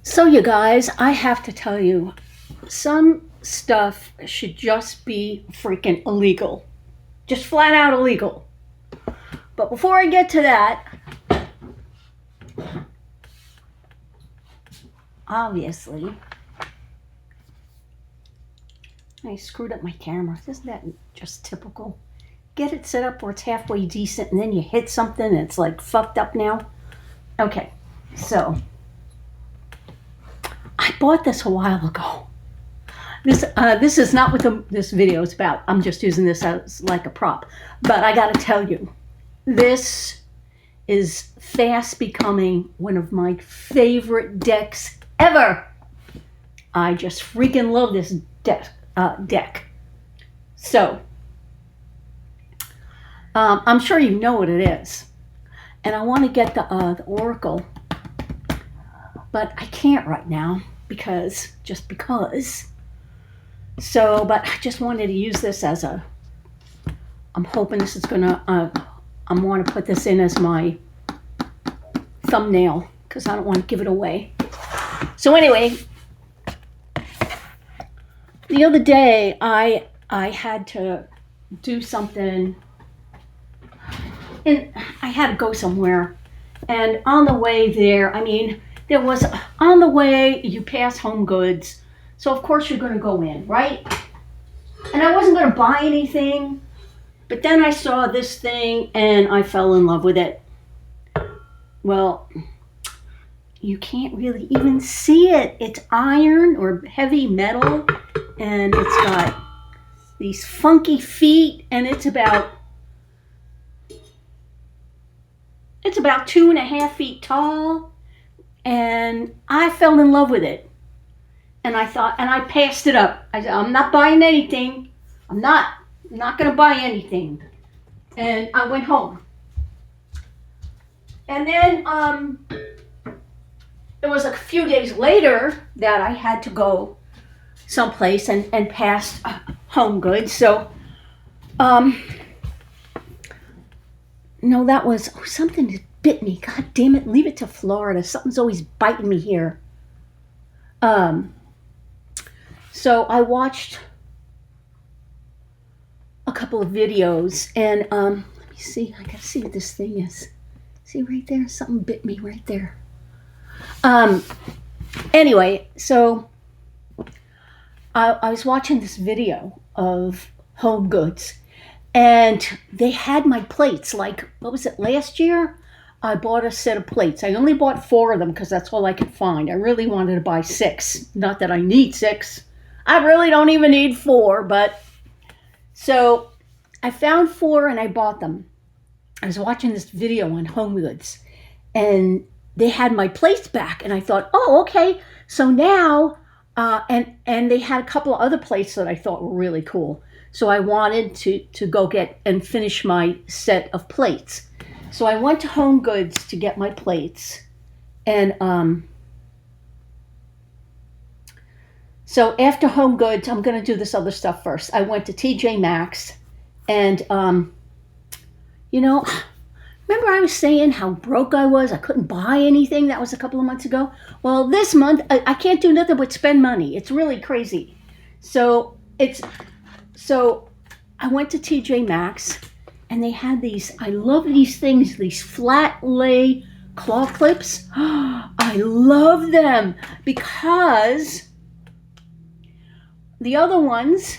So, you guys, I have to tell you, some stuff should just be freaking illegal. Just flat out illegal. But before I get to that, obviously, I screwed up my camera. Isn't that just typical? Get it set up where it's halfway decent and then you hit something and it's like fucked up now. Okay, so I bought this a while ago. This is not what this video is about. I'm just using this as like a prop. But I gotta tell you, this is fast becoming one of my favorite decks ever. I just freaking love this deck. So, I'm sure you know what it is. And I want to get the Oracle, but I can't right now because. So, but I just wanted to use this as I'm hoping this is gonna, I want to put this in as my thumbnail because I don't want to give it away. So anyway, the other day I had to do something, and I had to go somewhere, and on the way there, on the way you pass Home Goods, so of course you're going to go in, right? And I wasn't going to buy anything, but then I saw this thing and I fell in love with it. Well, you can't really even see it. It's iron or heavy metal, and it's got these funky feet, and it's about 2.5 feet tall, and I fell in love with it. And I thought, and I passed it up. I said, I'm not buying anything. I'm not going to buy anything. And I went home. And then it was a few days later that I had to go someplace and pass Home Goods. So, no, that was something that bit me. God damn it, leave it to Florida. Something's always biting me here. So I watched a couple of videos, and let me see. I gotta see what this thing is. See right there? Something bit me right there. Anyway, so I was watching this video of Home Goods, and they had my plates. Like, what was it, last year? I bought a set of plates. I only bought 4 of them because that's all I could find. I really wanted to buy 6. Not that I need 6. I really don't even need 4, but so I found 4 and I bought them. I was watching this video on Home Goods, and they had my plates back, and I thought, oh, okay. So now, and they had a couple of other plates that I thought were really cool. So I wanted to go get and finish my set of plates. So I went to Home Goods to get my plates, and so after Home Goods, I'm going to do this other stuff first. I went to TJ Maxx, and remember I was saying how broke I was? I couldn't buy anything. That was a couple of months ago. Well, this month I can't do nothing but spend money. It's really crazy. So I went to TJ Maxx, and they had these. I love these things. These flat lay claw clips. I love them because the other ones,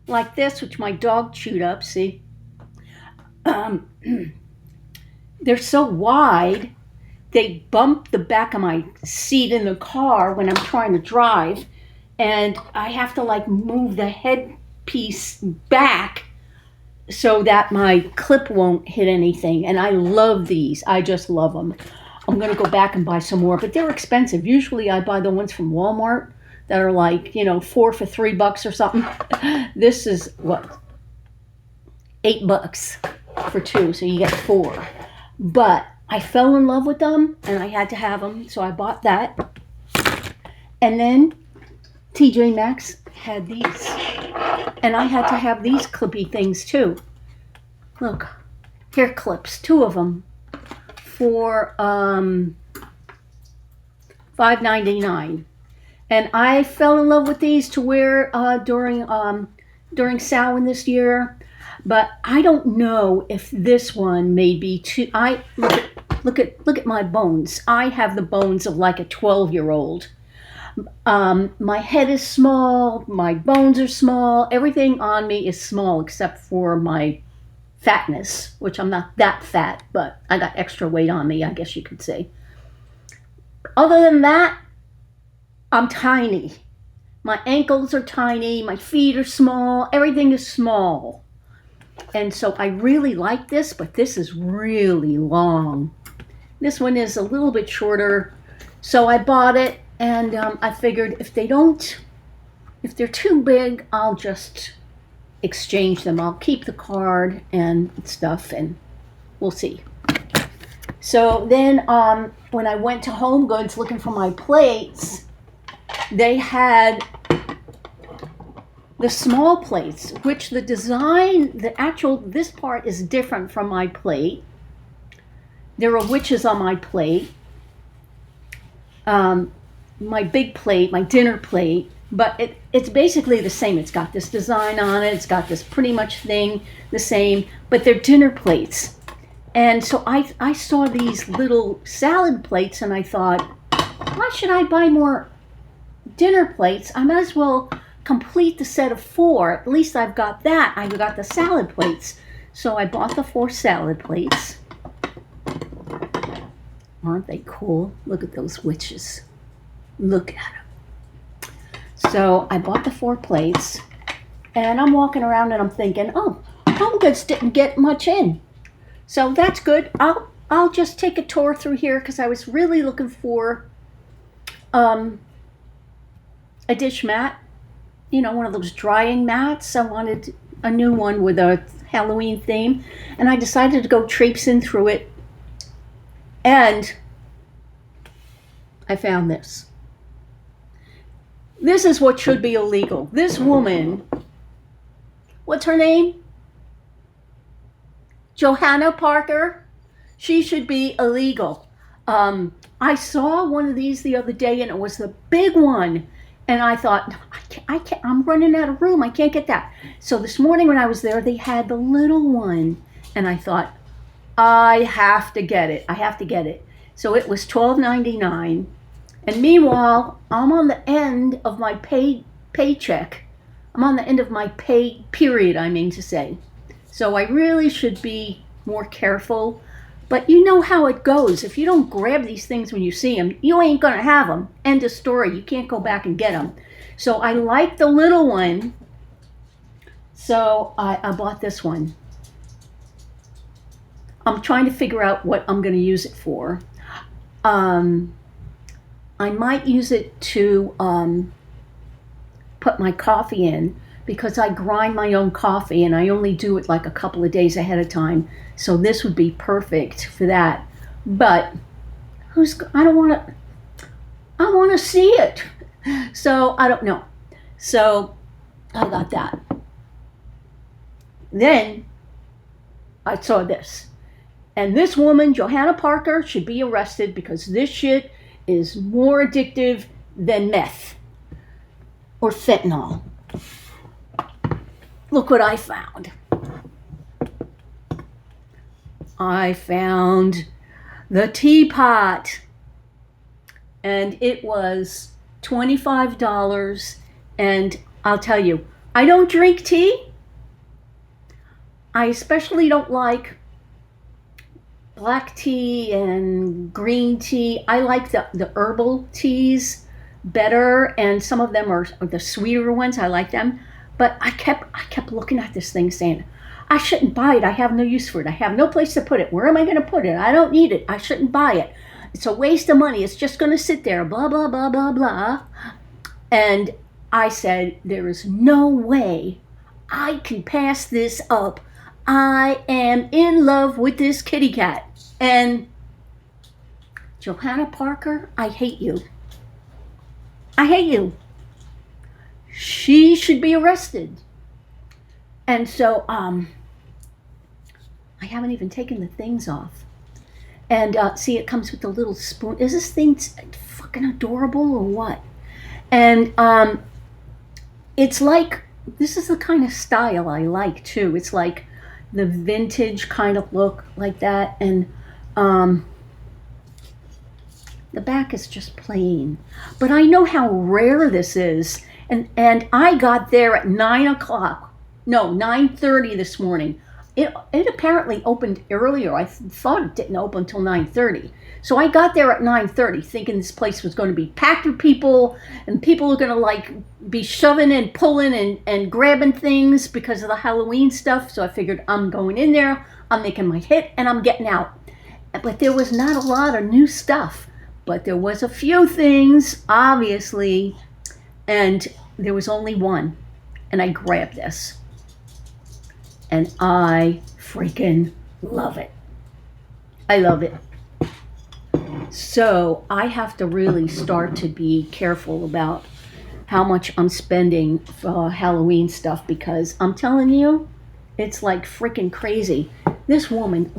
like this, which my dog chewed up. See. They're so wide, they bump the back of my seat in the car when I'm trying to drive, and I have to like move the headpiece back so that my clip won't hit anything. And I love these. I just love them. I'm going to go back and buy some more, but they're expensive. Usually I buy the ones from Walmart that are like, 4 for $3 or something. This is what? $8 for 2, so you get 4. But I fell in love with them, and I had to have them, so I bought that. And then TJ Maxx had these, and I had to have these clippy things too. Look, hair clips, 2 of them for $5.99. And I fell in love with these to wear during Samhain this year. But I don't know if this one may be too. I look at my bones. I have the bones of like a 12-year-old. My head is small. My bones are small. Everything on me is small except for my fatness, which I'm not that fat, but I got extra weight on me, I guess you could say. Other than that, I'm tiny. My ankles are tiny. My feet are small. Everything is small. And so I really like this, but this is really long. This one is a little bit shorter. So I bought it, and I figured if they're too big, I'll just exchange them. I'll keep the card and stuff, and we'll see. So then when I went to Home Goods looking for my plates, they had the small plates, which the design, this part is different from my plate. There are witches on my plate, my big plate, my dinner plate, but it's basically the same. It's got this design on it. It's got this pretty much thing, the same, but they're dinner plates. And so I saw these little salad plates, and I thought, why should I buy more dinner plates? I might as well complete the set of 4. At least I've got that. I've got the salad plates. So I bought the 4 salad plates. Aren't they cool? Look at those witches. Look at them. So I bought the 4 plates, and I'm walking around and I'm thinking, oh, Home Goods didn't get much in. So that's good. I'll just take a tour through here because I was really looking for a dish mat. You know, one of those drying mats. I wanted a new one with a Halloween theme, and I decided to go traipsing through it, and I found this. This is what should be illegal. This woman, what's her name? Johanna Parker. She should be illegal. I saw one of these the other day, and it was the big one. And I thought, I can't, I'm running out of room. I can't get that. So this morning when I was there, they had the little one. And I thought, I have to get it. I have to get it. So it was $12.99. And meanwhile, I'm on the end of my paycheck. I'm on the end of my pay period, I mean to say. So I really should be more careful. But you know how it goes. If you don't grab these things when you see them, you ain't going to have them. End of story. You can't go back and get them. So I like the little one. So I bought this one. I'm trying to figure out what I'm going to use it for. I might use it to put my coffee in, because I grind my own coffee and I only do it like a couple of days ahead of time. So this would be perfect for that. But I want to see it. So I don't know. So I got that. Then I saw this. And this woman, Johanna Parker, should be arrested because this shit is more addictive than meth or fentanyl. Look what I found. I found the teapot, and it was $25. And I'll tell you, I don't drink tea. I especially don't like black tea and green tea. I like the herbal teas better, and some of them are the sweeter ones. I like them. But I kept looking at this thing saying, I shouldn't buy it. I have no use for it. I have no place to put it. Where am I going to put it? I don't need it. I shouldn't buy it. It's a waste of money. It's just going to sit there, blah, blah, blah, blah, blah. And I said, there is no way I can pass this up. I am in love with this kitty cat. And Johanna Parker, I hate you. I hate you. She should be arrested. And so I haven't even taken the things off. And see, it comes with a little spoon. Is this thing fucking adorable or what? And it's like, this is the kind of style I like too. It's like the vintage kind of look like that. And the back is just plain. But I know how rare this is. And I got there at 9 o'clock. No, 9:30 this morning. It apparently opened earlier. I thought it didn't open until 9:30. So I got there at 9:30 thinking this place was going to be packed with people and people were going to like be shoving and pulling and grabbing things because of the Halloween stuff. So I figured I'm going in there, I'm making my hit, and I'm getting out. But there was not a lot of new stuff. But there was a few things, obviously, and there was only one. And I grabbed this. And I freaking love it. I love it. So I have to really start to be careful about how much I'm spending for Halloween stuff because I'm telling you, it's like freaking crazy. This woman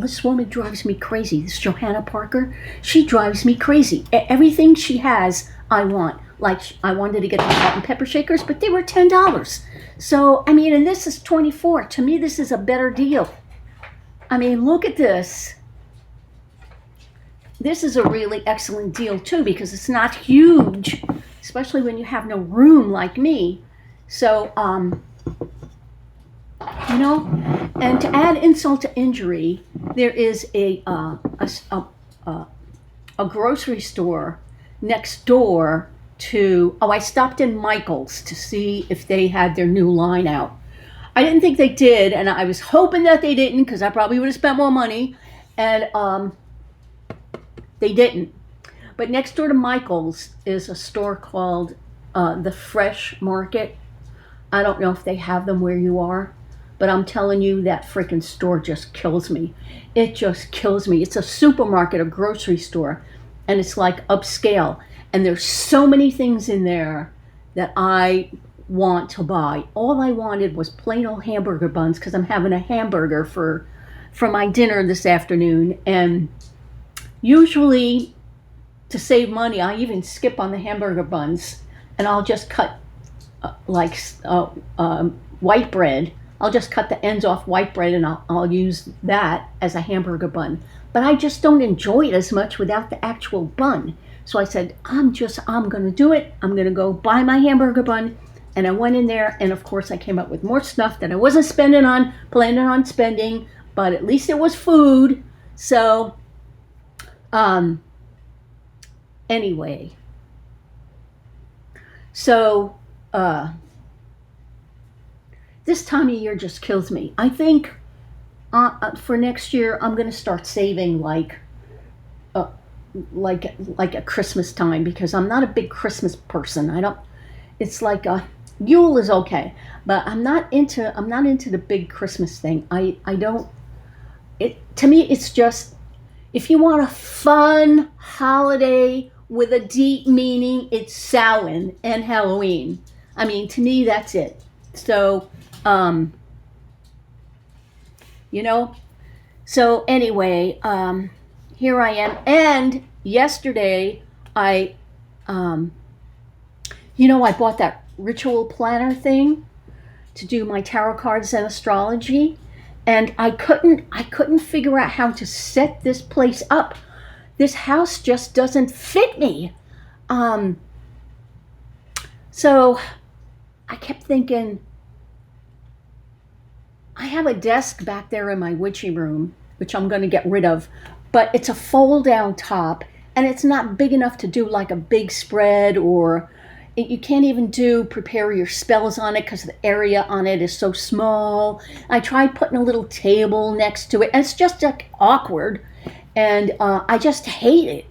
drives me crazy. This Johanna Parker, she drives me crazy. Everything she has, I want. Like, I wanted to get the salt and pepper shakers, but they were $10. So, I mean, and this is $24. To me, this is a better deal. I mean, look at this. This is a really excellent deal, too, because it's not huge, especially when you have no room like me. So, you know, and to add insult to injury, there is a grocery store next door to, I stopped in Michael's to see if they had their new line out. I didn't think they did, and I was hoping that they didn't because I probably would have spent more money, and they didn't. But next door to Michael's is a store called the Fresh Market. I don't know if they have them where you are, but I'm telling you, that freaking store just kills me. It just kills me. It's a supermarket, a grocery store, and it's like upscale. And there's so many things in there that I want to buy. All I wanted was plain old hamburger buns because I'm having a hamburger for my dinner this afternoon. And usually, to save money, I even skip on the hamburger buns, and I'll just cut white bread. I'll just cut the ends off white bread, and I'll use that as a hamburger bun. But I just don't enjoy it as much without the actual bun. So I said, I'm going to do it. I'm going to go buy my hamburger bun. And I went in there, and of course I came up with more stuff that I wasn't planning on spending, but at least it was food. So, anyway. So, this time of year just kills me. I think for next year, I'm going to start saving like a Christmas time because I'm not a big Christmas person. It's like Yule is okay, but I'm not into the big Christmas thing. To me, it's just, if you want a fun holiday with a deep meaning, it's Samhain and Halloween. I mean, to me, that's it. So, you know, so anyway, here I am. And yesterday I bought that ritual planner thing to do my tarot cards and astrology. And I couldn't figure out how to set this place up. This house just doesn't fit me. So I kept thinking, I have a desk back there in my witchy room, which I'm going to get rid of, but it's a fold down top and it's not big enough to do like a big spread, or you can't even do prepare your spells on it because the area on it is so small. I tried putting a little table next to it and it's just like awkward, and I just hate it.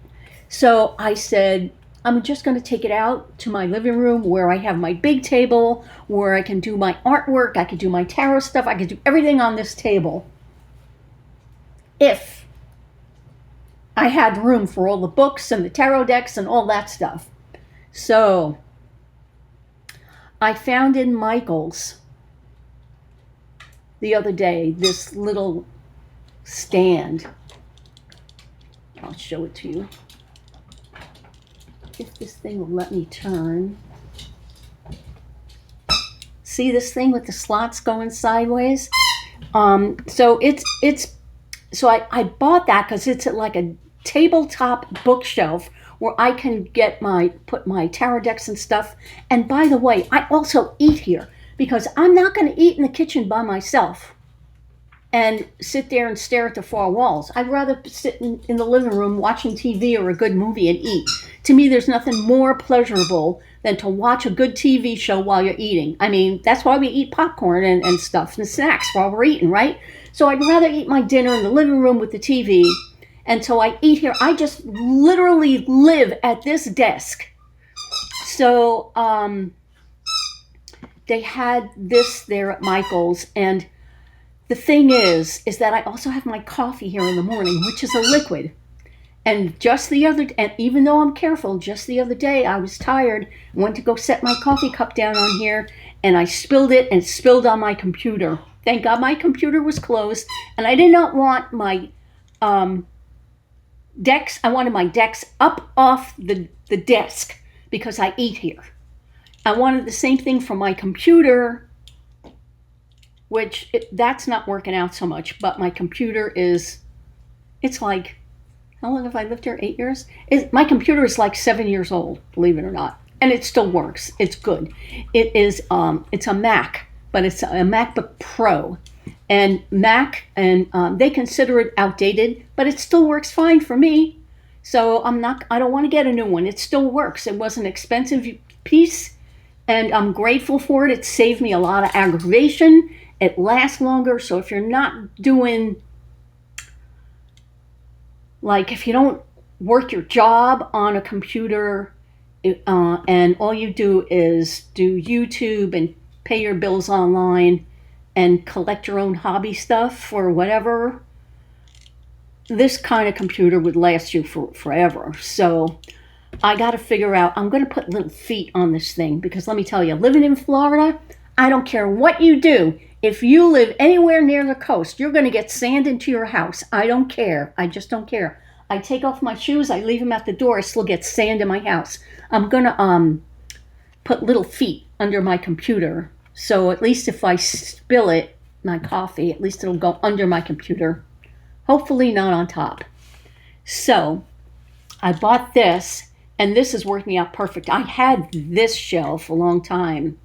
So I said, I'm just going to take it out to my living room where I have my big table, where I can do my artwork, I can do my tarot stuff, I can do everything on this table. If I had room for all the books and the tarot decks and all that stuff. So I found in Michael's the other day this little stand. I'll show it to you. If this thing will let me turn. See this thing with the slots going sideways? So so I bought that because it's like a tabletop bookshelf where I can put my tarot decks and stuff. And by the way, I also eat here because I'm not going to eat in the kitchen by myself and sit there and stare at the four walls. I'd rather sit in the living room watching TV or a good movie and eat. To me, there's nothing more pleasurable than to watch a good TV show while you're eating. I mean, that's why we eat popcorn and stuff and snacks while we're eating, right? So I'd rather eat my dinner in the living room with the TV. And so I eat here. I just literally live at this desk. So they had this there at Michael's, and the thing is that I also have my coffee here in the morning, which is a liquid. And even though I'm careful, just the other day I was tired, went to go set my coffee cup down on here, and I spilled it and spilled on my computer. Thank God my computer was closed, and I did not want my decks. I wanted my decks up off the desk because I eat here. I wanted the same thing for my computer, which that's not working out so much, but my computer it's like, how long have I lived here? 8 years? My computer is like 7 years old, believe it or not. And it still works. It's good. It's a Mac, but it's a MacBook Pro. And Mac, and they consider it outdated, but it still works fine for me. So I don't want to get a new one. It still works. It was an expensive piece, and I'm grateful for it. It saved me a lot of aggravation. It lasts longer. So if you're not doing, like, if you don't work your job on a computer, and all you do is do YouTube and pay your bills online and collect your own hobby stuff or whatever, this kind of computer would last you forever. So I got to figure out, I'm going to put little feet on this thing, because let me tell you, living in Florida, I don't care what you do. If you live anywhere near the coast, you're going to get sand into your house. I don't care. I just don't care. I take off my shoes, I leave them at the door, I still get sand in my house. I'm going to put little feet under my computer. So at least if I spill it, my coffee, at least it'll go under my computer. Hopefully not on top. So I bought this, and this is working out perfect. I had this shelf a long time.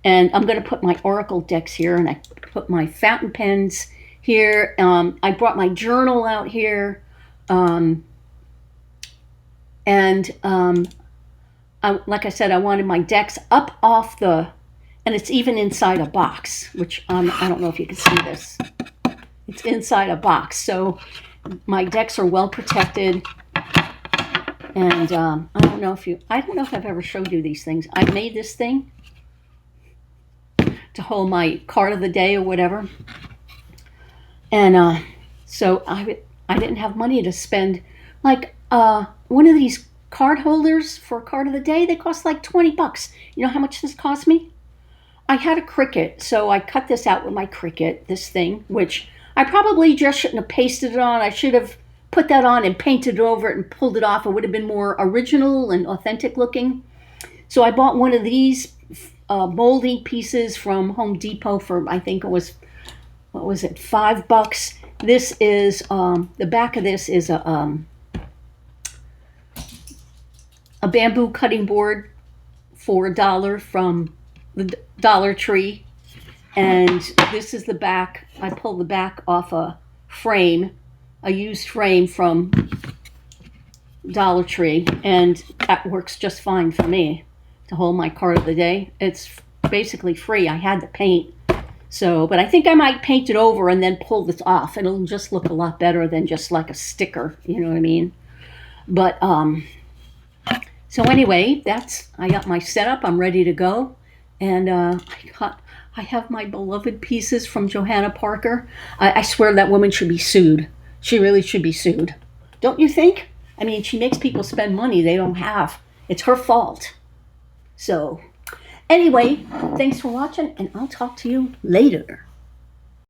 And I'm going to put my Oracle decks here, and I put my fountain pens here. I brought my journal out here. Like I said, I wanted my decks up off and it's even inside a box, which I don't know if you can see this. It's inside a box, so my decks are well protected. And I don't know if I've ever showed you these things. I made this thing to hold my card of the day or whatever. And so I didn't have money to spend. Like one of these card holders for a card of the day, they cost like $20. You know how much this cost me? I had a Cricut, so I cut this out with my Cricut, this thing, which I probably just shouldn't have pasted it on. I should have put that on and painted over it and pulled it off. It would have been more original and authentic looking. So I bought one of these moldy pieces from Home Depot for, I think it was, what was it, $5. This is, the back of this is a bamboo cutting board for $1 from the Dollar Tree. And this is the back. I pulled the back off a used frame from Dollar Tree, and that works just fine for me to hold my card of the day. It's basically free. I had to paint. So, but I think I might paint it over and then pull this off. It'll just look a lot better than just like a sticker, you know what I mean? But, so anyway, I got my setup. I'm ready to go. And I have my beloved pieces from Johanna Parker. I swear that woman should be sued. She really should be sued. Don't you think? I mean, she makes people spend money they don't have. It's her fault. So, anyway, thanks for watching, and I'll talk to you later.